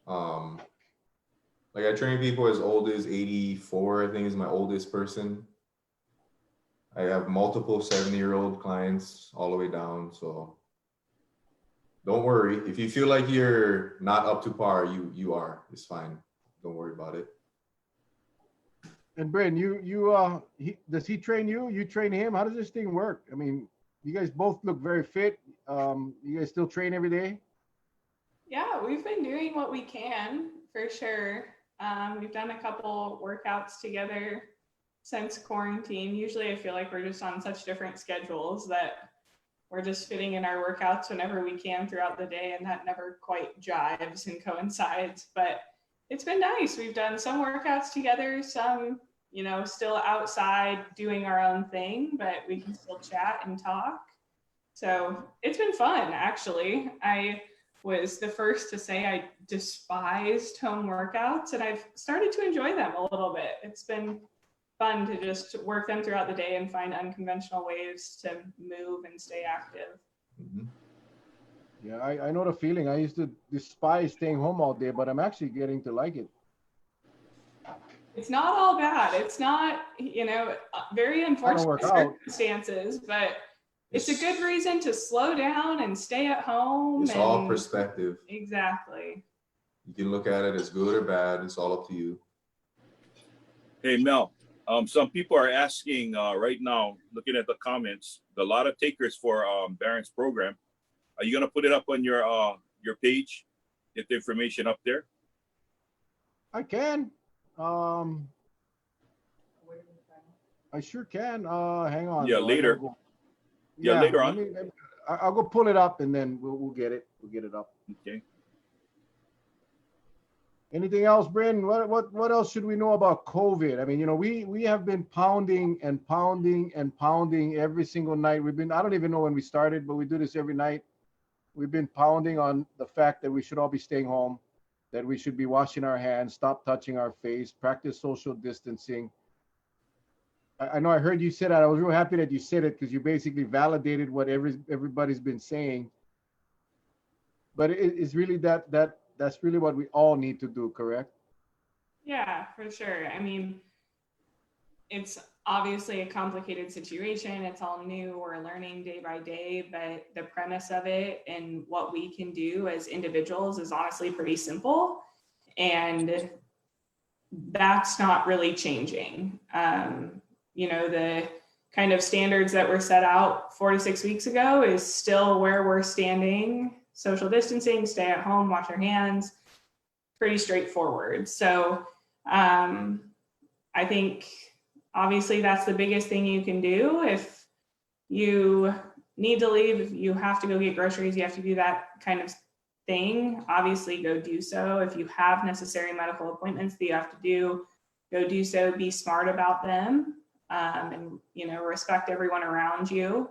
Like I train people as old as 84, I think is my oldest person. I have multiple 70-year-old clients all the way down. So don't worry. If you feel like you're not up to par, you are. It's fine. Don't worry about it. And Brynne, does he train you? You train him? How does this thing work? I mean, you guys both look very fit. You guys still train every day? Yeah, we've been doing what we can for sure. We've done a couple workouts together since quarantine. Usually I feel like we're just on such different schedules that we're just fitting in our workouts whenever we can throughout the day, and that never quite jives and coincides. But it's been nice. We've done some workouts together, some, still outside doing our own thing, but we can still chat and talk. So it's been fun, actually. I was the first to say I despised home workouts, and I've started to enjoy them a little bit. It's been fun to just work them throughout the day and find unconventional ways to move and stay active. Mhm. Yeah, I know the feeling. I used to despise staying home all day, but I'm actually getting to like it. It's not all bad. It's not, very unfortunate work out. circumstances, but it's a good reason to slow down and stay at home. It's all perspective. Exactly. You can look at it as good or bad. It's all up to you. Hey, Mel, some people are asking right now, looking at the comments, a lot of takers for Baron's program. Are you going to put it up on your page? Get the information up there? I can. I sure can. Hang on. Yeah, though. I later. gotta go- Yeah, later on. I'll go pull it up and then we'll get it. We'll get it up. Okay. Anything else, Brynne? What else should we know about COVID? I mean, we have been pounding and pounding and pounding every single night. I don't even know when we started, but we do this every night. We've been pounding on the fact that we should all be staying home, that we should be washing our hands, stop touching our face, practice social distancing. I know I heard you say that. I was real happy that you said it because you basically validated what everybody's been saying. But it's really that's really what we all need to do, correct? Yeah, for sure. I mean, it's obviously a complicated situation. It's all new. We're learning day by day, but the premise of it and what we can do as individuals is honestly pretty simple. And that's not really changing. The kind of standards that were set out 4 to 6 weeks ago is still where we're standing. Social distancing, stay at home, wash your hands, pretty straightforward. So I think obviously that's the biggest thing you can do. If you need to leave, if you have to go get groceries, you have to do that kind of thing, obviously go do so. If you have necessary medical appointments that you have to do, go do so. Be smart about them, and respect everyone around you.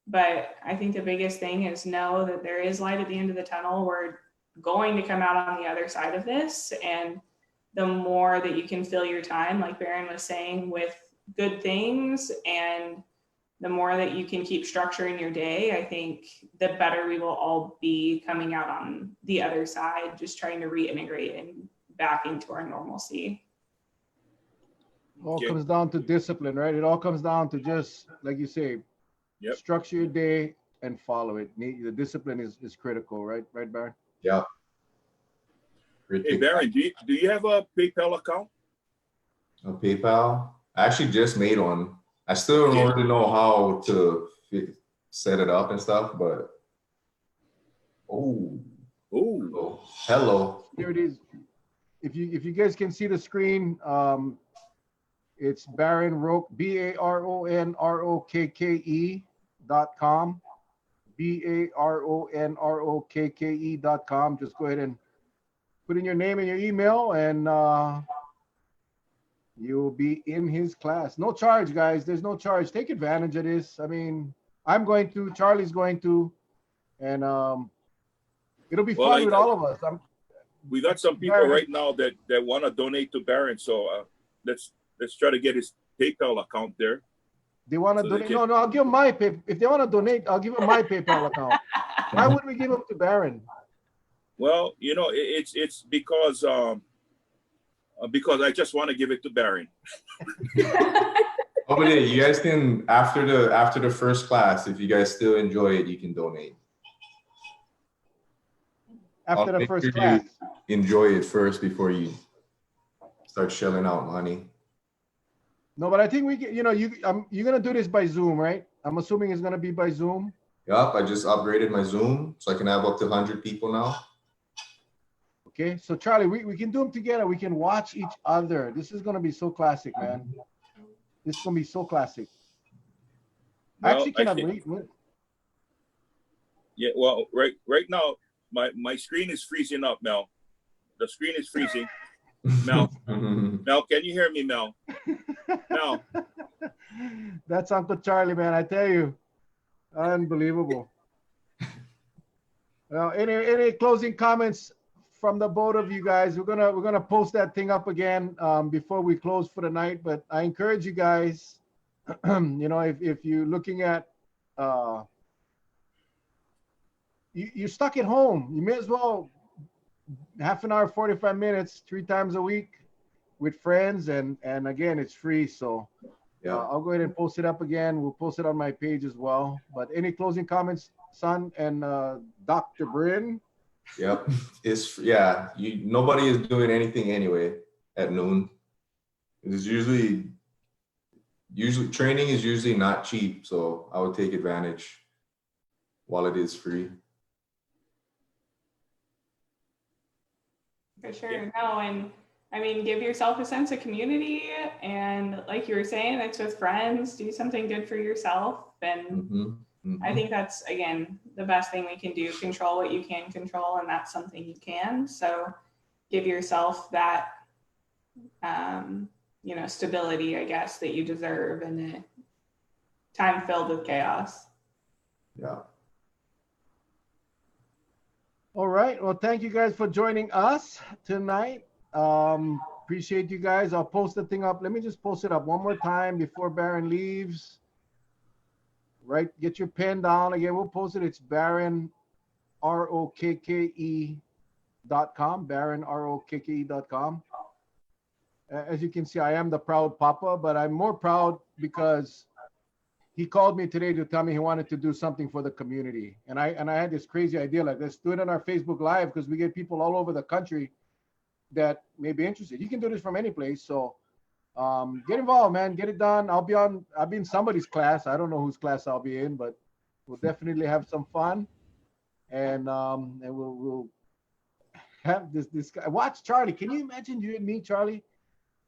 But I think the biggest thing is know that there is light at the end of the tunnel. We're going to come out on the other side of this, and the more that you can fill your time, like Baron was saying, with good things, and the more that you can keep structuring your day, I think the better we will all be coming out on the other side, just trying to reintegrate and back into our normalcy. It all comes down to discipline, right? It all comes down to just, like you say, Yep. Structure your day and follow it. The discipline is critical, right? Right, Baron? Yeah. Hey, Baron, do you have a PayPal account? A PayPal? I actually just made one. I still don't really know how to set it up and stuff, but oh, hello. Here it is. If you guys can see the screen, it's Baron Roque, BaronRokke.com. BARONROKKE.com. Just go ahead and put in your name and your email, and you'll be in his class. No charge, guys. There's no charge. Take advantage of this. I mean, I'm going to, Charlie's going to, and it'll be fun with all of us. We got some people right now that want to donate to Barron, so let's try to get his PayPal account there. They want to donate? No, I'll give them my pay. If they want to donate, I'll give them my PayPal account. Why would we give them to Barron? Well, you know, it's because I just want to give it to Barron. Oh, but yeah, you guys can after the first class, if you guys still enjoy it, you can donate. After the first class, enjoy it first before you start shelling out money. No, but I think we can, you're gonna do this by Zoom, right? I'm assuming it's gonna be by Zoom. Yup, I just upgraded my Zoom so I can have up to 100 people now. Okay, so Charlie, we can do them together. We can watch each other. This is gonna be so classic, man. This is gonna be so classic. I actually cannot wait. Yeah, well, right now, my screen is freezing up, Mel. The screen is freezing. Mel, Mel, can you hear me, Mel? Mel. That's Uncle Charlie, man. I tell you, unbelievable. Well, any closing comments from the both of you guys? We're gonna post that thing up again before we close for the night. But I encourage you guys, if you're looking at you're stuck at home, you may as well half an hour, 45 minutes, 3 times a week with friends, and again, it's free. So yeah, I'll go ahead and post it up again. We'll post it on my page as well. But any closing comments, son and Dr. Brynne? Yep, nobody is doing anything anyway at noon. It's usually training is usually not cheap, so I would take advantage while it is free. For sure. No, and I mean, give yourself a sense of community, and like you were saying, it's with friends. Do something good for yourself, and I think that's, again, the best thing we can do. Control what you can control, and that's something you can. So give yourself that stability, I guess, that you deserve in a time filled with chaos. Yeah. All right. Well, thank you guys for joining us tonight. Appreciate you guys. I'll post the thing up. Let me just post it up one more time before Barron leaves. Right. Get your pen down again. We'll post it. It's BarronROKKE.com. BarronROKKE.com. As you can see, I am the proud papa, but I'm more proud because he called me today to tell me he wanted to do something for the community. And I had this crazy idea, like, let's do it on our Facebook Live, because we get people all over the country that may be interested. You can do this from any place. So get involved, man. Get it done. I'll be in somebody's class. I don't know whose class I'll be in, but we'll definitely have some fun. And we'll have this guy. Watch Charlie. Can you imagine you and me, Charlie,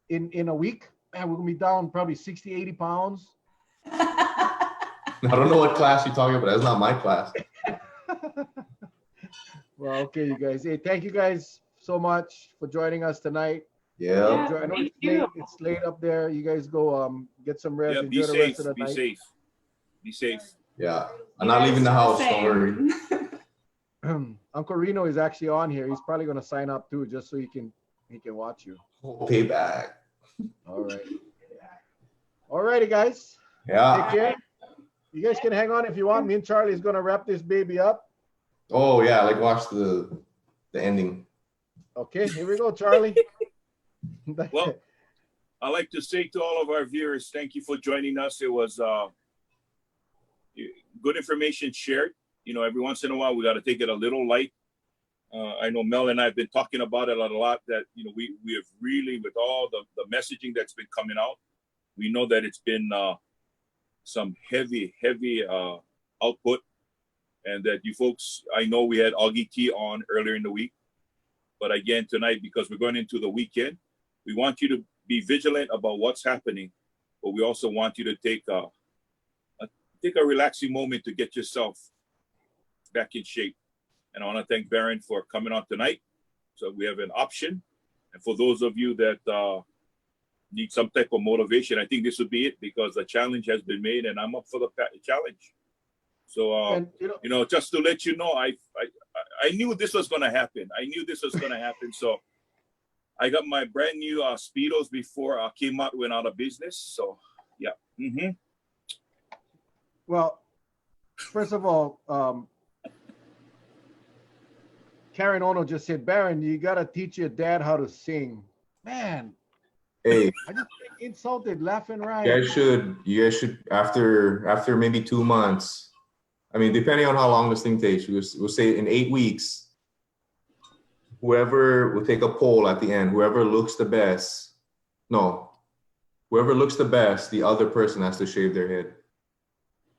in a week? Man, we're gonna be down probably 60, 80 pounds. I don't know what class you're talking about. That's not my class. Well, okay, you guys. Hey, thank you guys so much for joining us tonight. Yeah. I know it's late up there. You guys go get some rest. Yeah, Enjoy be the safe. rest of the night. Be safe. Yeah. I'm not leaving the house. Don't worry. Uncle Reno is actually on here. He's probably going to sign up too, just so he can watch you. Payback. All right. All righty, guys. Yeah. Take care. You guys can hang on if you want. Me and Charlie is going to wrap this baby up. Oh yeah, like watch the ending. Okay, here we go, Charlie. Well, I'd like to say to all of our viewers, thank you for joining us. It was good information shared. Every once in a while, we got to take it a little light. I know Mel and I have been talking about it a lot, that, we have really, with all the messaging that's been coming out, we know that it's been some heavy output, and that you folks, I know we had Augie T on earlier in the week, but again, tonight, because we're going into the weekend, we want you to be vigilant about what's happening, but we also want you to take a relaxing moment to get yourself back in shape. And I want to thank Brynne for coming on tonight. So we have an option. And for those of you that need some type of motivation, I think this would be it, because the challenge has been made and I'm up for the challenge. So, And just to let you know, I knew this was going to happen. I knew this was going to happen. So I got my brand new Speedos before Kmart went out of business. So, yeah. Mm-hmm. well, first of all, Karen Ono just said, Baron, you got to teach your dad how to sing. Man, Hey, I just get insulted left and right. you guys should after maybe 2 months. I mean, depending on how long this thing takes, we'll say in 8 weeks, whoever will take a poll at the end, whoever looks the best, the other person has to shave their head.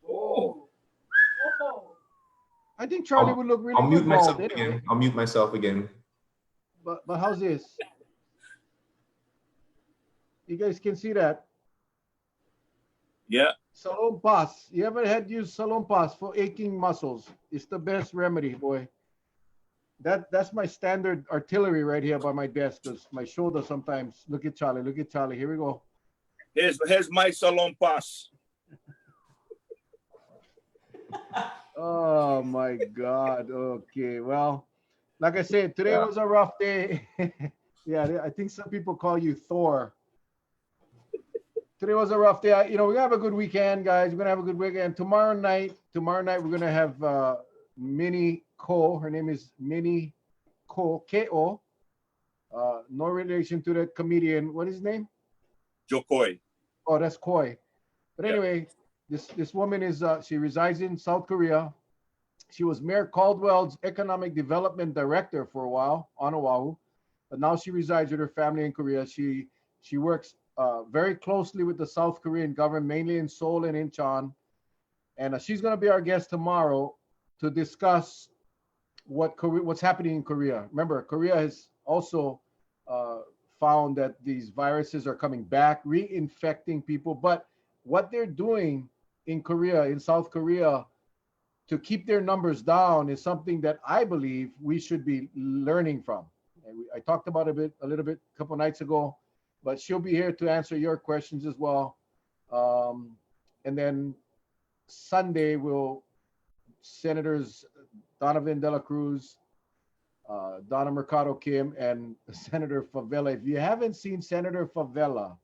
Oh, I think Charlie would look really I'll good mute myself bald anyway. again. I'll mute myself again. But how's this? You guys can see that. yeah. Salon Pas. You ever had used Salon Pas for aching muscles? It's the best remedy, boy. That's my standard artillery right here by my desk, because my shoulder sometimes. Look at Charlie. Look at Charlie. Here we go. Here's my Salon Pass. Oh my God. Okay. Well, like I said, today was a rough day. Yeah, I think some people call you Thor. Today was a rough day. We're gonna have a good weekend, guys. We're gonna have a good weekend. Tomorrow night, we're gonna have Minnie Ko. Her name is Minnie Ko, K-O. No relation to that comedian. What is his name? Jokoi. Oh, that's Koi. But Yeah. anyway, this woman is she resides in South Korea. She was Mayor Caldwell's economic development director for a while on Oahu, but now she resides with her family in Korea. She works very closely with the South Korean government, mainly in Seoul and Incheon. And she's going to be our guest tomorrow to discuss what's happening in Korea. Remember, Korea has also found that these viruses are coming back, reinfecting people. But what they're doing in Korea, in South Korea, to keep their numbers down is something that I believe we should be learning from. And I talked about it a little bit a couple nights ago, but she'll be here to answer your questions as well. And then Sunday, Senators Donovan De La Cruz, Donna Mercado Kim, and Senator Favela. If you haven't seen Senator Favela,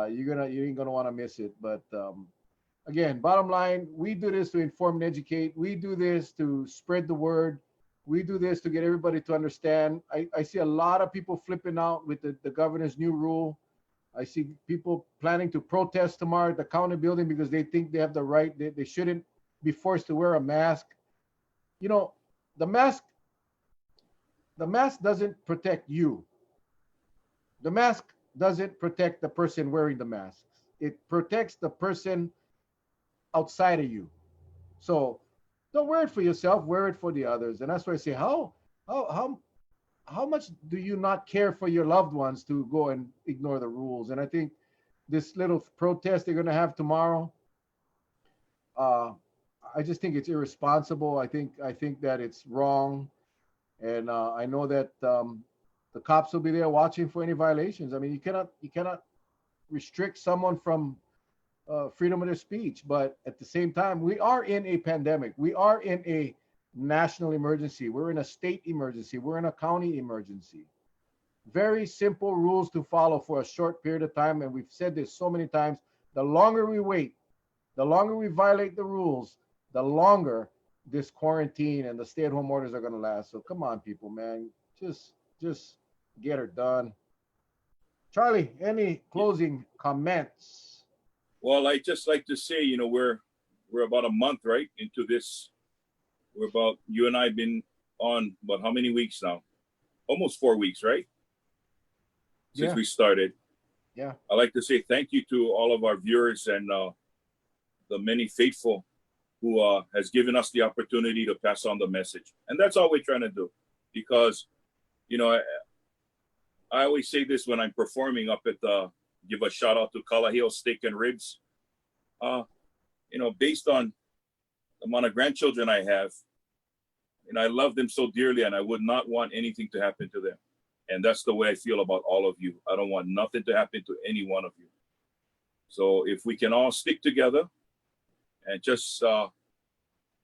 you ain't gonna want to miss it. But again, bottom line, we do this to inform and educate. We do this to spread the word. We do this to get everybody to understand. I see a lot of people flipping out with the governor's new rule. I see people planning to protest tomorrow at the county building because they think they have the right. They shouldn't be forced to wear a mask. The mask doesn't protect you. The mask doesn't protect the person wearing the mask. It protects the person outside of you. So don't wear it for yourself, wear it for the others. And that's why I say, how much do you not care for your loved ones to go and ignore the rules? And I think this little protest they're going to have tomorrow, I just think it's irresponsible. I think that it's wrong. And I know that the cops will be there watching for any violations. I mean, you cannot restrict someone from freedom of their speech, but at the same time, we are in a pandemic. We are in a national emergency. We're in a state emergency. We're in a county emergency. Very simple rules to follow for a short period of time. And we've said this so many times. The longer we wait, the longer we violate the rules, the longer this quarantine and the stay-at-home orders are going to last. So come on, people, man, just get her done. Charlie, any closing comments? Well, I just like to say, we're about a month, right, into this. You and I have been on, but how many weeks now? Almost 4 weeks, right? Since we started. Yeah. I'd like to say thank you to all of our viewers and the many faithful who has given us the opportunity to pass on the message. And that's all we're trying to do. Because, I always say this when I'm performing up at give a shout out to Kalaheo Steak and Ribs. Based on the amount of grandchildren I have, And I love them so dearly, and I would not want anything to happen to them. And that's the way I feel about all of you. I don't want nothing to happen to any one of you. So if we can all stick together and just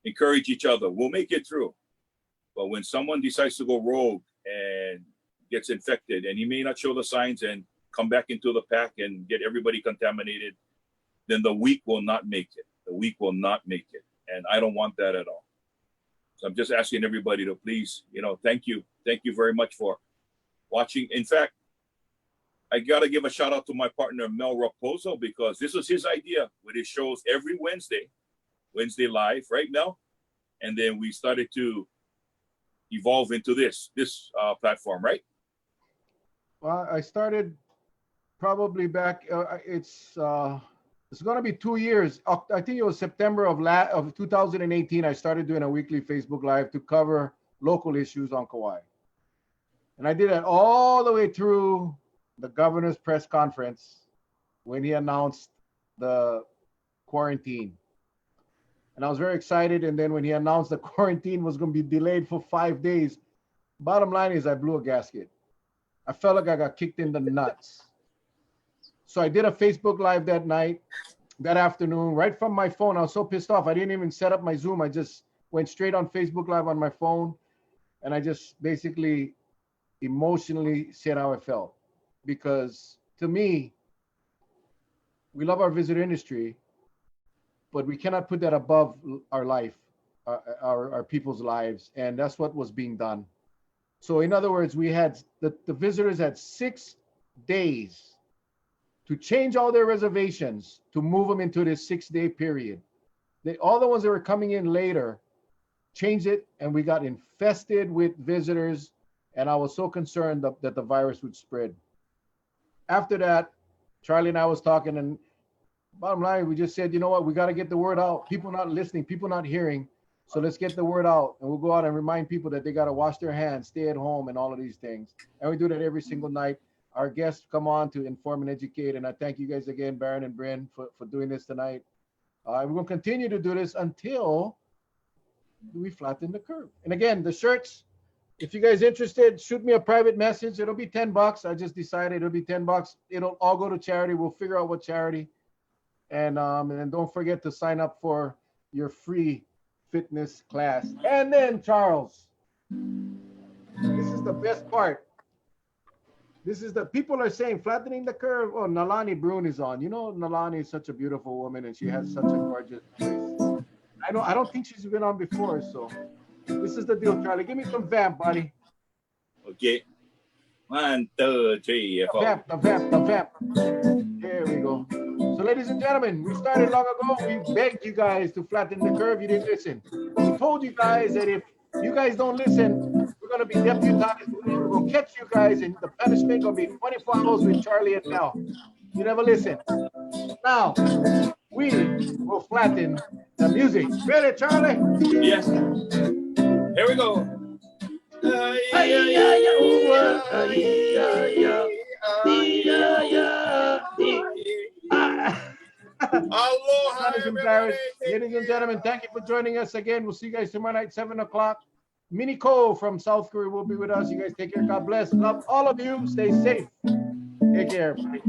encourage each other, we'll make it through. But when someone decides to go rogue and gets infected, and he may not show the signs and come back into the pack and get everybody contaminated, then the weak will not make it. The weak will not make it. And I don't want that at all. So I'm just asking everybody to please, thank you. Thank you very much for watching. In fact, I got to give a shout out to my partner, Mel Rapozo, because this was his idea with his shows every Wednesday live, right, Mel? And then we started to evolve into this platform, right? Well, I started probably back, it's going to be 2 years. I think it was September of 2018. I started doing a weekly Facebook Live to cover local issues on Kauai. And I did that all the way through the governor's press conference when he announced the quarantine. And I was very excited. And then when he announced the quarantine was going to be delayed for 5 days, bottom line is I blew a gasket. I felt like I got kicked in the nuts. So I did a Facebook Live that afternoon, right from my phone. I was so pissed off. I didn't even set up my Zoom. I just went straight on Facebook Live on my phone. And I just basically emotionally said how I felt. Because to me, we love our visitor industry, but we cannot put that above our life, our people's lives. And that's what was being done. So in other words, we had the visitors had 6 days to change all their reservations to move them into this 6-day period. All the ones that were coming in later changed it, and we got infested with visitors. And I was so concerned that the virus would spread. After that, Charlie and I was talking, and bottom line, we just said, you know what, we got to get the word out. People not listening, people not hearing. So let's get the word out, and we'll go out and remind people that they got to wash their hands, stay at home, and all of these things. And we do that every single night. Our guests come on to inform and educate, and I thank you guys again, Baron and Brynne, for doing this tonight. We're going to continue to do this until we flatten the curve. And again, the shirts, if you guys interested, shoot me a private message. It'll be $10. I just decided it'll be $10. It'll all go to charity. We'll figure out what charity. And don't forget to sign up for your free fitness class. And then, Charles, this is the best part. People are saying flattening the curve. Oh, Nalani Brune is on. You know, Nalani is such a beautiful woman, and she has such a gorgeous voice. I don't think she's been on before, so this is the deal, Charlie. Give me some vamp, buddy. Okay. 1, 2, 3, 4. The vamp. There we go. So, ladies and gentlemen, we started long ago. We begged you guys to flatten the curve. You didn't listen. We told you guys that if you guys don't listen, we're going to be deputized. We're going to catch you guys, and the punishment going to be 24 hours with Charlie and Mel. You never listen. Now, we will flatten the music. Ready, Charlie? Yes. Here we go. Aloha, everybody. Ladies and gentlemen, thank you for joining us again. We'll see you guys tomorrow night, 7 o'clock. Minnie Cole from South Korea will be with us. You guys take care. God bless. Love all of you. Stay safe. Take care, everybody.